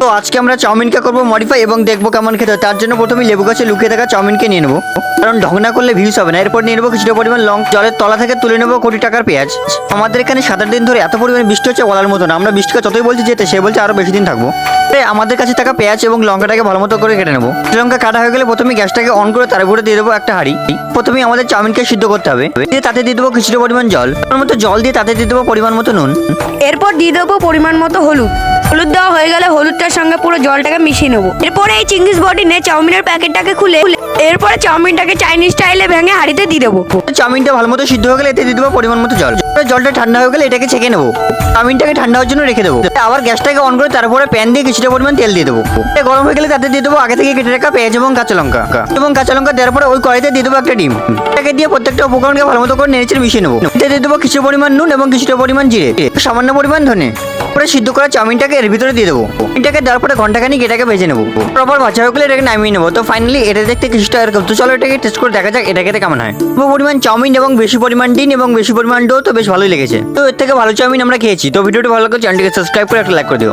তো আজকে আমরা চাউমিনকে করবো মডিফাই এবং দেখবো কেমন খেতে হয়। তার জন্য প্রথমে লেবু গাছে লুকিয়ে থাকা চাউমিনকে নিয়ে নেবো, কারণ ঢং না করলে ভিউজ হবে না। এরপর নিয়ে নেবো কিছুটা পরিমাণ লং, জলের তলা থেকে তুলে নেবো কোটি টাকার পেঁয়াজ। আমাদের এখানে 7-8 দিন ধরে এত পরিমাণে বৃষ্টি হচ্ছে বলার মতো না। আমরা বৃষ্টিকে যতই বলছি যেতে, সে বলছে আরো বেশি দিন থাকবো। আমাদের কাছে থাকা পেঁয়াজ এবং লঙ্কাটাকে ভালো মতো করে কেটে নেবো। লঙ্কা কাটা হয়ে গেলে প্রথমে গ্যাসটাকে অন করে তার উপরে দিয়ে দেবো একটা হাঁড়ি। প্রথমে আমাদের চাউমিনকে সিদ্ধ করতে হবে, দিয়ে তাতে দিয়ে দেবো কিছুটা পরিমাণ জল, তার মতো জল দিয়ে তাতে দিয়ে দেবো পরিমাণ মতো নুন। এরপর দিয়ে দেবো পরিমাণ মতো হলুদ। হলুদ দেওয়া হয়ে গেলে হলুদটার সঙ্গে পুরো জলটাকে মিশিয়ে নেবো। এরপরে এই চিংড়িস বডি নিয়ে চাউমিনের প্যাকেটটাকে খুলে এরপরে চাউমিনটাকে চাইনিজ স্টাইলে ভেঙে হাঁড়িতে দিয়ে দেবো। চাউমিনটা ভালো মতো সিদ্ধ হয়ে গেলে এতে দিয়ে দেবো পরিমাণ মতো জল। জলটা ঠান্ডা হয়ে গেলে এটাকে ছেঁকে নেবো। চাউমিনটাকে ঠান্ডা হওয়ার জন্য রেখে দেবো। আবার গ্যাসটাকে অন করে তারপরে প্যান দিয়ে কিছুটা পরিমাণ তেল দিয়ে দেবো। গরম হয়ে গেলে তাতে দিয়ে দেবো আগে থেকে কেটে রাখা পেঁয়াজ এবং কাঁচা লঙ্কা। দেওয়ার পরে ওই কড়াইতে দিয়ে দেবো একটা ডিম। এটাকে দিয়ে প্রত্যেকটা উপকরণকে ভালো মতো করে নেড়েচেড়ে মিশিয়ে নেবো। এতে দিয়ে দেবো কিছু পরিমাণ নুন এবং কিছুটা পরিমাণ জিরে, সামান্য পরিমাণ ধনে। পরে সিদ্ধ করা চাউমিনটাকে এর ভিতরে দিয়ে দেবো। এটাকে দেওয়ার পরে ঘন্টাখানিক এটাকে ভেজে নেবো। প্রপার ভাজা হয়ে গেলে এটাকে নামিয়ে নেবো। তো ফাইনালি এটা দেখতে কিছুটা এরকম। তো চলো এটাকে টেস্ট করে দেখা যাক এটা খেতে কেমন হয়। পরিমাণ চাউমিন এবং বেশি পরিমাণ ডিম এবং বেশি পরিমাণ ডো, তো বেশ ভালোই লেগেছে। তো এর থেকে ভালো চাউমিন আমরা খেয়েছি। তো ভিডিওটি ভালো লাগলে চ্যানেলটিকে সাবস্ক্রাইব করে একটা লাইক করে দিও।